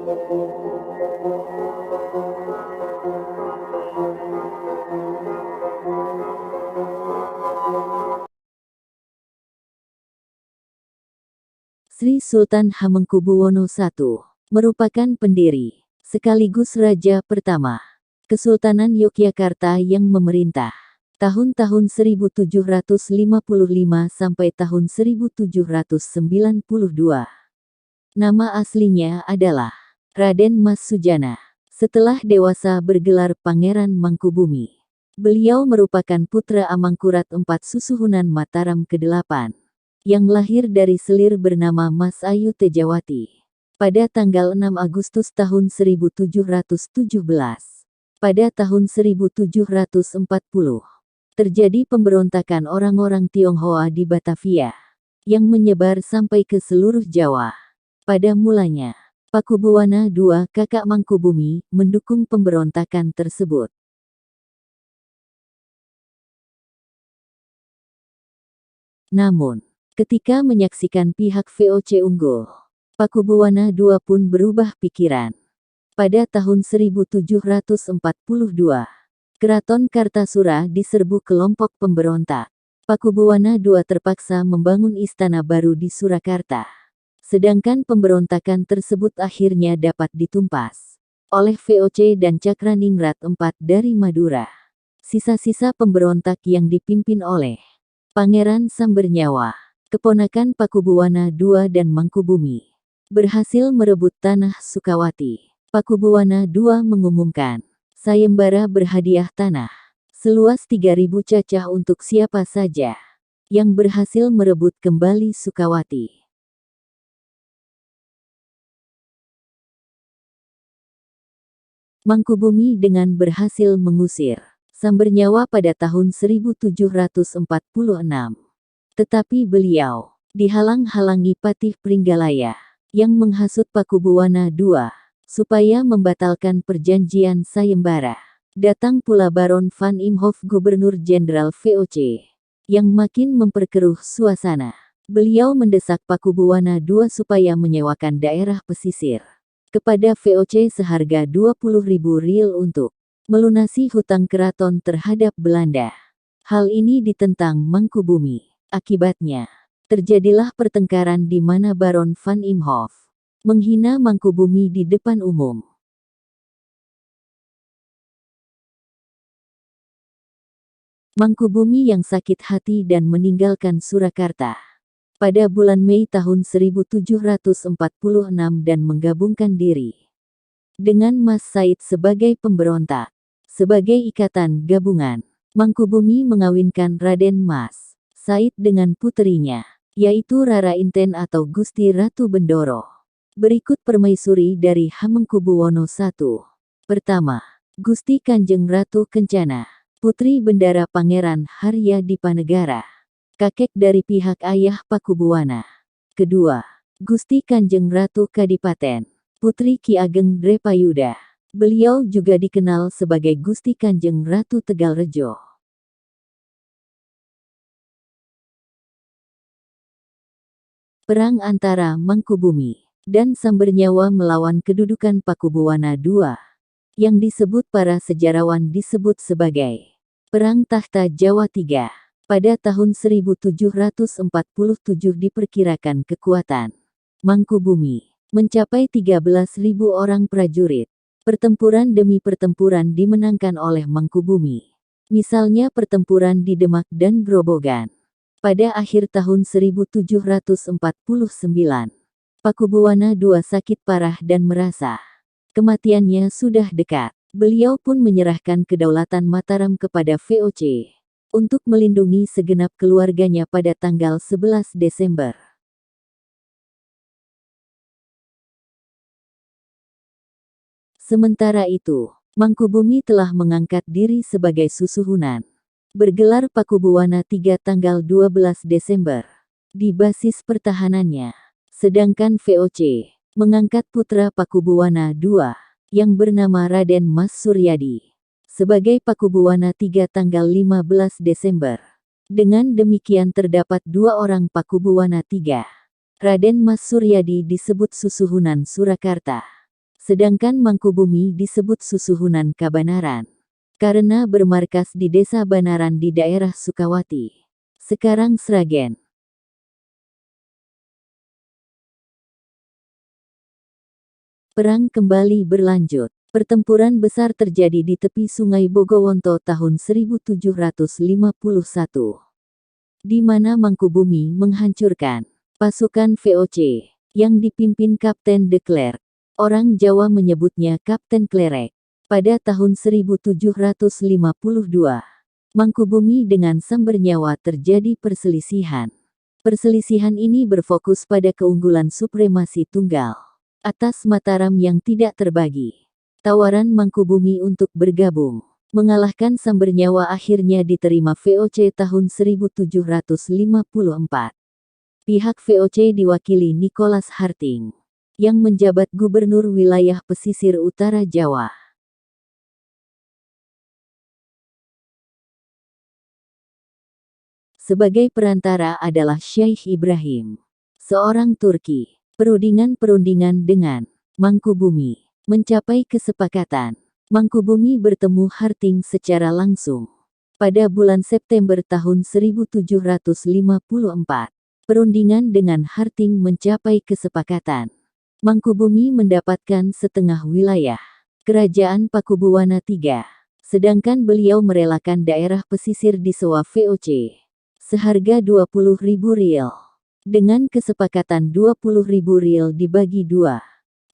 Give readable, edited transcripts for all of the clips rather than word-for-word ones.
Sri Sultan Hamengkubuwono I merupakan pendiri, sekaligus raja pertama, Kesultanan Yogyakarta yang memerintah tahun-tahun 1755 sampai tahun 1792. Nama aslinya adalah Raden Mas Sujana. Setelah dewasa bergelar Pangeran Mangkubumi. Beliau merupakan putra Amangkurat IV Susuhunan Mataram ke-8, yang lahir dari selir bernama Mas Ayu Tejawati pada tanggal 6 Agustus tahun 1717. Pada tahun 1740, terjadi pemberontakan orang-orang Tionghoa di Batavia, yang menyebar sampai ke seluruh Jawa. Pada mulanya, Pakubuwana II, kakak Mangkubumi, mendukung pemberontakan tersebut. Namun, ketika menyaksikan pihak VOC unggul, Pakubuwana II pun berubah pikiran. Pada tahun 1742, Keraton Kartasura diserbu kelompok pemberontak. Pakubuwana II terpaksa membangun istana baru di Surakarta. Sedangkan pemberontakan tersebut akhirnya dapat ditumpas oleh VOC dan Cakraningrat IV dari Madura. Sisa-sisa pemberontak yang dipimpin oleh Pangeran Sambernyawa, keponakan Pakubuwana II dan Mangkubumi, berhasil merebut tanah Sukawati. Pakubuwana II mengumumkan, sayembara berhadiah tanah seluas 3.000 cacah untuk siapa saja yang berhasil merebut kembali Sukawati. Mangkubumi dengan berhasil mengusir Sambernyawa pada tahun 1746. Tetapi beliau dihalang-halangi Patih Pringgalaya yang menghasut Pakubuwana II supaya membatalkan perjanjian sayembara. Datang pula Baron van Imhoff, Gubernur Jenderal VOC, yang makin memperkeruh suasana. Beliau mendesak Pakubuwana II supaya menyewakan daerah pesisir kepada VOC seharga 20.000 riel untuk melunasi hutang keraton terhadap Belanda. Hal ini ditentang Mangkubumi. Akibatnya, terjadilah pertengkaran di mana Baron van Imhoff menghina Mangkubumi di depan umum. Mangkubumi yang sakit hati dan meninggalkan Surakarta pada bulan Mei tahun 1746 dan menggabungkan diri dengan Mas Said sebagai pemberontak. Sebagai ikatan gabungan, Mangkubumi mengawinkan Raden Mas Said dengan puterinya, yaitu Rara Inten atau Gusti Ratu Bendoro. Berikut permaisuri dari Hamengkubuwono I. Pertama, Gusti Kanjeng Ratu Kencana, putri Bendara Pangeran Harya Dipanegara, kakek dari pihak ayah Pakubuwana. Kedua, Gusti Kanjeng Ratu Kadipaten, putri Ki Ageng Drepayuda. Beliau juga dikenal sebagai Gusti Kanjeng Ratu Tegalrejo. Perang antara Mangkubumi dan Sambernyawa melawan kedudukan Pakubuwana II, yang disebut para sejarawan disebut sebagai Perang Tahta Jawa III. Pada tahun 1747 diperkirakan kekuatan Mangkubumi mencapai 13.000 orang prajurit. Pertempuran demi pertempuran dimenangkan oleh Mangkubumi. Misalnya pertempuran di Demak dan Grobogan. Pada akhir tahun 1749, Pakubuwana II sakit parah dan merasa kematiannya sudah dekat. Beliau pun menyerahkan kedaulatan Mataram kepada VOC untuk melindungi segenap keluarganya pada tanggal 11 Desember. Sementara itu, Mangkubumi telah mengangkat diri sebagai susuhunan. Bergelar Pakubuwana III tanggal 12 Desember. Di basis pertahanannya. Sedangkan VOC mengangkat putra Pakubuwana II, yang bernama Raden Mas Suryadi, sebagai Pakubuwana III tanggal 15 Desember. Dengan demikian terdapat 2 orang Pakubuwana III. Raden Mas Suryadi disebut Susuhunan Surakarta. Sedangkan Mangkubumi disebut Susuhunan Kabanaran karena bermarkas di Desa Banaran di daerah Sukawati, sekarang Sragen. Perang kembali berlanjut. Pertempuran besar terjadi di tepi Sungai Bogowonto tahun 1751, di mana Mangkubumi menghancurkan pasukan VOC yang dipimpin Kapten de Klerk. Orang Jawa menyebutnya Kapten Klerek. Pada tahun 1752, Mangkubumi dengan Sambernyawa terjadi perselisihan. Perselisihan ini berfokus pada keunggulan supremasi tunggal atas Mataram yang tidak terbagi. Tawaran Mangkubumi untuk bergabung mengalahkan Sambernyawa akhirnya diterima VOC tahun 1754. Pihak VOC diwakili Nicholas Harting, yang menjabat gubernur wilayah pesisir utara Jawa. Sebagai perantara adalah Syekh Ibrahim, seorang Turki. Perundingan dengan Mangkubumi mencapai kesepakatan. Mangkubumi bertemu Harting secara langsung pada bulan September tahun 1754. Perundingan dengan Harting mencapai kesepakatan. Mangkubumi mendapatkan setengah wilayah Kerajaan Pakubuwana III, sedangkan beliau merelakan daerah pesisir di sewa VOC seharga 20.000 rial. Dengan kesepakatan 20.000 rial dibagi dua,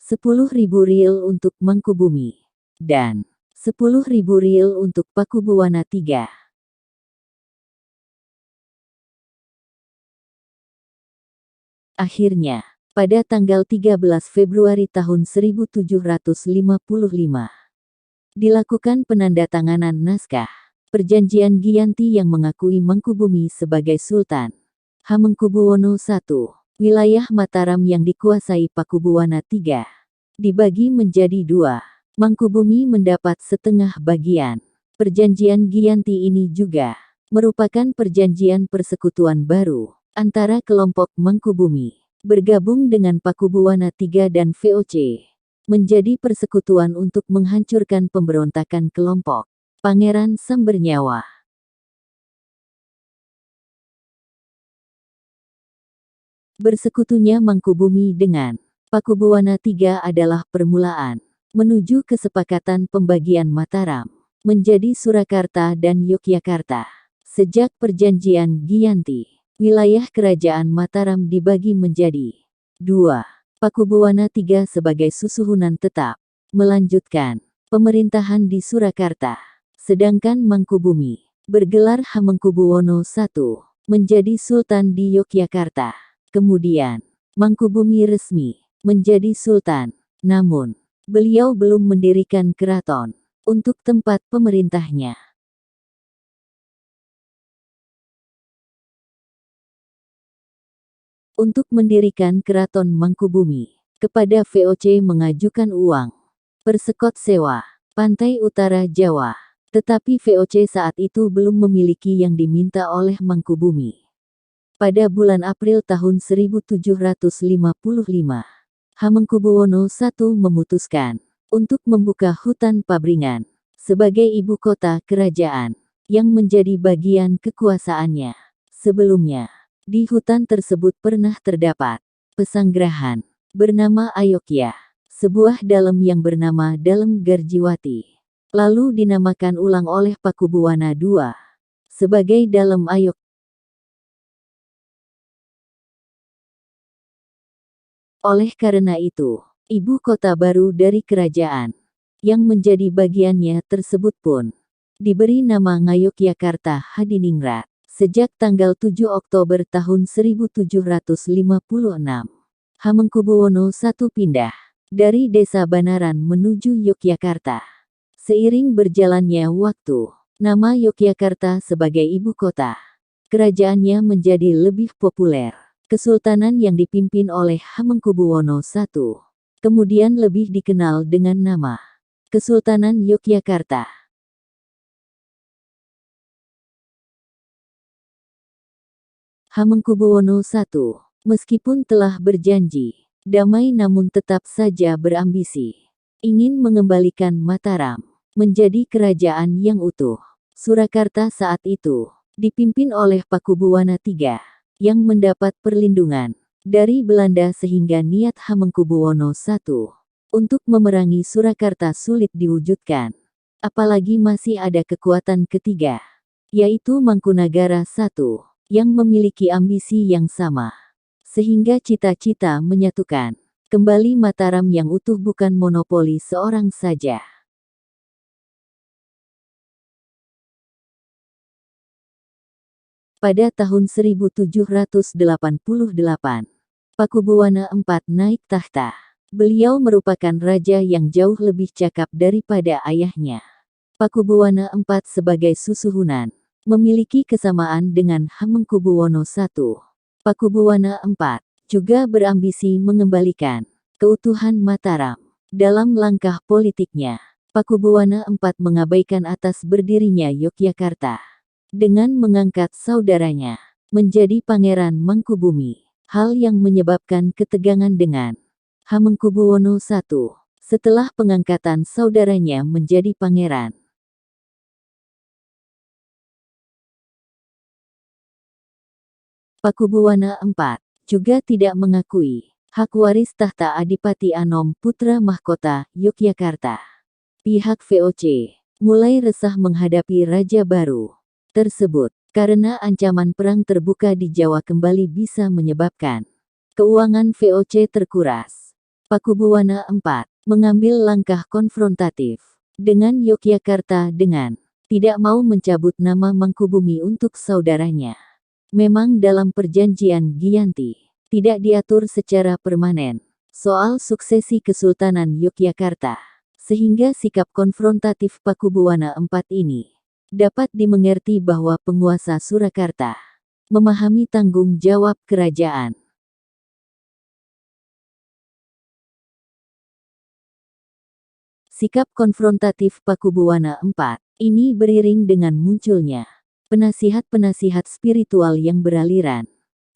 10.000 rial untuk Mangkubumi dan 10.000 rial untuk Pakubuwana III. Akhirnya, pada tanggal 13 Februari tahun 1755, dilakukan penandatanganan naskah Perjanjian Giyanti yang mengakui Mangkubumi sebagai Sultan Hamengkubuwono I. Wilayah Mataram yang dikuasai Pakubuwana III dibagi menjadi dua. Mangkubumi mendapat setengah bagian. Perjanjian Giyanti ini juga merupakan perjanjian persekutuan baru antara kelompok Mangkubumi bergabung dengan Pakubuwana III dan VOC, menjadi persekutuan untuk menghancurkan pemberontakan kelompok Pangeran Sambernyawa. Bersekutunya Mangkubumi dengan Pakubuwana III adalah permulaan menuju kesepakatan pembagian Mataram menjadi Surakarta dan Yogyakarta. Sejak Perjanjian Giyanti, wilayah Kerajaan Mataram dibagi menjadi dua. Pakubuwana III sebagai susuhunan tetap melanjutkan pemerintahan di Surakarta, sedangkan Mangkubumi bergelar Hamengkubuwono I menjadi Sultan di Yogyakarta. Kemudian, Mangkubumi resmi menjadi Sultan, namun beliau belum mendirikan keraton untuk tempat pemerintahnya. Untuk mendirikan keraton Mangkubumi, kepada VOC mengajukan uang persekot sewa pantai utara Jawa, tetapi VOC saat itu belum memiliki yang diminta oleh Mangkubumi. Pada bulan April tahun 1755, Hamengkubuwono I memutuskan untuk membuka hutan Pabringan sebagai ibu kota kerajaan yang menjadi bagian kekuasaannya. Sebelumnya, di hutan tersebut pernah terdapat pesanggrahan bernama Ayokya, sebuah dalem yang bernama Dalem Garjiwati, lalu dinamakan ulang oleh Pakubuwana II sebagai Dalem Ayokya. Oleh karena itu, ibu kota baru dari kerajaan yang menjadi bagiannya tersebut pun diberi nama Ngayogyakarta Hadiningrat. Sejak tanggal 7 Oktober tahun 1756, Hamengkubuwono I pindah dari Desa Banaran menuju Yogyakarta. Seiring berjalannya waktu, nama Yogyakarta sebagai ibu kota kerajaannya menjadi lebih populer. Kesultanan yang dipimpin oleh Hamengkubuwono I kemudian lebih dikenal dengan nama Kesultanan Yogyakarta. Hamengkubuwono I, meskipun telah berjanji damai namun tetap saja berambisi ingin mengembalikan Mataram menjadi kerajaan yang utuh. Surakarta saat itu dipimpin oleh Pakubuwana III yang mendapat perlindungan dari Belanda sehingga niat Hamengkubuwono I untuk memerangi Surakarta sulit diwujudkan. Apalagi masih ada kekuatan ketiga, yaitu Mangkunagara I yang memiliki ambisi yang sama. Sehingga cita-cita menyatukan kembali Mataram yang utuh bukan monopoli seorang saja. Pada tahun 1788, Pakubuwana IV naik tahta. Beliau merupakan raja yang jauh lebih cakap daripada ayahnya. Pakubuwana IV sebagai susuhunan memiliki kesamaan dengan Hamengkubuwono I. Pakubuwana IV juga berambisi mengembalikan keutuhan Mataram. Dalam langkah politiknya, Pakubuwana IV mengabaikan atas berdirinya Yogyakarta dengan mengangkat saudaranya menjadi Pangeran Mangkubumi, hal yang menyebabkan ketegangan dengan Hamengkubuwono I setelah pengangkatan saudaranya menjadi pangeran. Pakubuwana IV juga tidak mengakui hak waris tahta Adipati Anom putra mahkota Yogyakarta. Pihak VOC mulai resah menghadapi raja baru tersebut karena ancaman perang terbuka di Jawa kembali bisa menyebabkan keuangan VOC terkuras. Pakubuwana IV mengambil langkah konfrontatif dengan Yogyakarta dengan tidak mau mencabut nama Mangkubumi untuk saudaranya. Memang dalam perjanjian Giyanti tidak diatur secara permanen soal suksesi Kesultanan Yogyakarta, sehingga sikap konfrontatif Pakubuwana IV ini dapat dimengerti bahwa penguasa Surakarta memahami tanggung jawab kerajaan. Sikap konfrontatif Pakubuwana IV ini beriring dengan munculnya penasihat-penasihat spiritual yang beraliran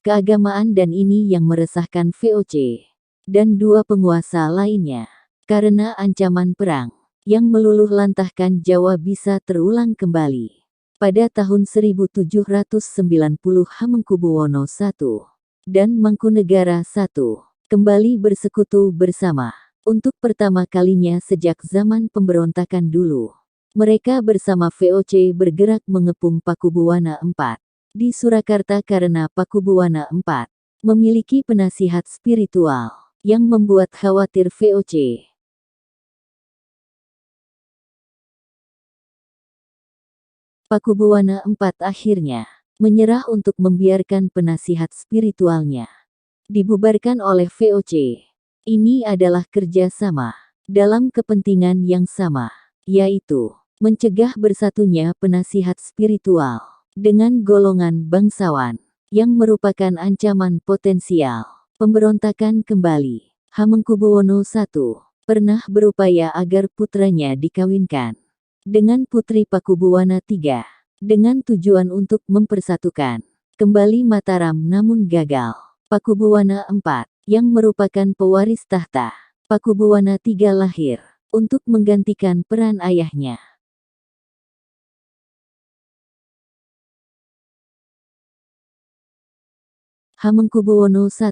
keagamaan dan ini yang meresahkan VOC dan dua penguasa lainnya karena ancaman perang yang meluluh lantahkan Jawa bisa terulang kembali. Pada tahun 1790 Hamengkubuwono I dan Mangkunegara I kembali bersekutu bersama untuk pertama kalinya sejak zaman pemberontakan dulu. Mereka bersama VOC bergerak mengepung Pakubuwana IV di Surakarta karena Pakubuwana IV memiliki penasihat spiritual yang membuat khawatir VOC. Pakubuwana IV akhirnya menyerah untuk membiarkan penasihat spiritualnya dibubarkan oleh VOC. Ini adalah kerja sama dalam kepentingan yang sama, yaitu mencegah bersatunya penasihat spiritual dengan golongan bangsawan yang merupakan ancaman potensial pemberontakan kembali. Hamengkubuwono I pernah berupaya agar putranya dikawinkan dengan putri Pakubuwana III dengan tujuan untuk mempersatukan kembali Mataram namun gagal. Pakubuwana IV yang merupakan pewaris tahta Pakubuwana III lahir untuk menggantikan peran ayahnya. Hamengkubuwono I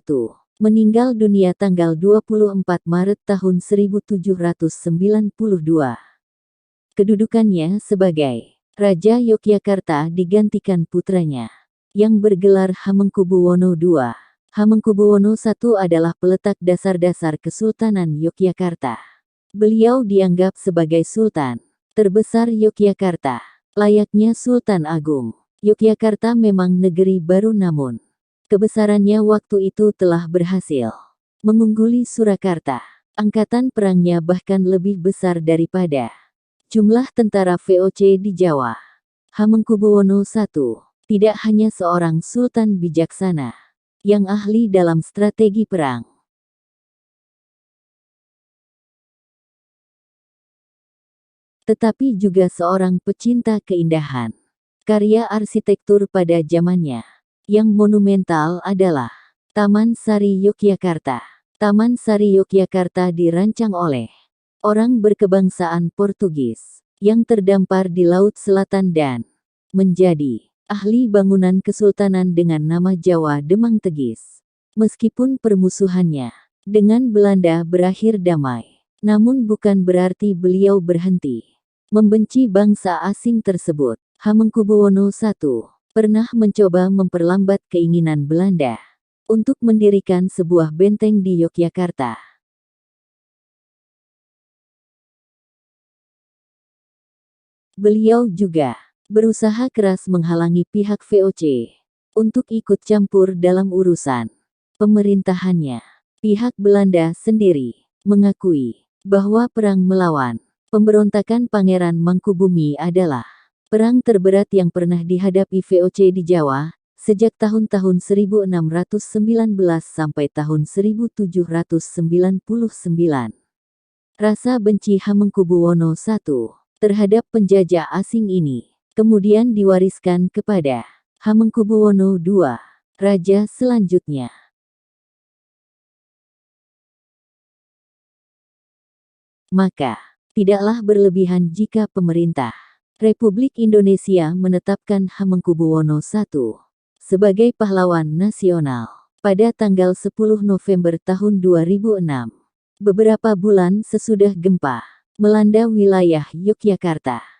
meninggal dunia tanggal 24 Maret tahun 1792. Kedudukannya sebagai Raja Yogyakarta digantikan putranya yang bergelar Hamengkubuwono II. Hamengkubuwono I adalah peletak dasar-dasar Kesultanan Yogyakarta. Beliau dianggap sebagai Sultan terbesar Yogyakarta, layaknya Sultan Agung. Yogyakarta memang negeri baru namun kebesarannya waktu itu telah berhasil mengungguli Surakarta. Angkatan perangnya bahkan lebih besar daripada jumlah tentara VOC di Jawa. Hamengkubuwono I tidak hanya seorang sultan bijaksana yang ahli dalam strategi perang, tetapi juga seorang pecinta keindahan. Karya arsitektur pada zamannya yang monumental adalah Taman Sari Yogyakarta. Taman Sari Yogyakarta dirancang oleh orang berkebangsaan Portugis, yang terdampar di Laut Selatan dan menjadi ahli bangunan kesultanan dengan nama Jawa Demang Tegis. Meskipun permusuhannya dengan Belanda berakhir damai, namun bukan berarti beliau berhenti membenci bangsa asing tersebut. Hamengkubuwono I pernah mencoba memperlambat keinginan Belanda untuk mendirikan sebuah benteng di Yogyakarta. Beliau juga berusaha keras menghalangi pihak VOC untuk ikut campur dalam urusan pemerintahannya. Pihak Belanda sendiri mengakui bahwa perang melawan pemberontakan Pangeran Mangkubumi adalah perang terberat yang pernah dihadapi VOC di Jawa sejak tahun-tahun 1619 sampai tahun 1799. Rasa benci Hamengkubuwono I terhadap penjajah asing ini kemudian diwariskan kepada Hamengkubuwono II, raja selanjutnya. Maka, tidaklah berlebihan jika pemerintah Republik Indonesia menetapkan Hamengkubuwono I sebagai pahlawan nasional pada tanggal 10 November tahun 2006, beberapa bulan sesudah gempa melanda wilayah Yogyakarta.